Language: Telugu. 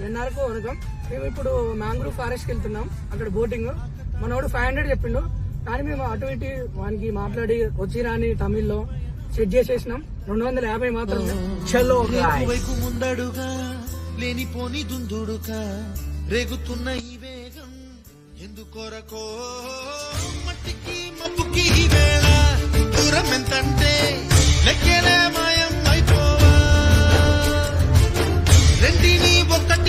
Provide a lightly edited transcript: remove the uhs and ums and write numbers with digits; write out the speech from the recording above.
ఎన్ఆర్కు వరకం. మేము ఇప్పుడు మ్యాంగ్రూవ్ ఫారెస్ట్ కి వెళ్తున్నాం. అక్కడ బోటింగ్ మనోడు 500 చెప్పిండు, కానీ మేము అటు ఇటు వానికి మాట్లాడి వచ్చిరాని తమిళ్లో సెట్ చేసేసినాం. 250 మాత్రమే. చలో వైపు ముందడుగా లేనిపోని దుందుడుగా రేగుతున్న ఈ వేగం ఎందుకొరకో మట్టికి మబ్బుకి ఈ వేళ దూరం ఎంతంటే లెక్కలే మాయం అయిపోవా రెండిని ఒక్కటి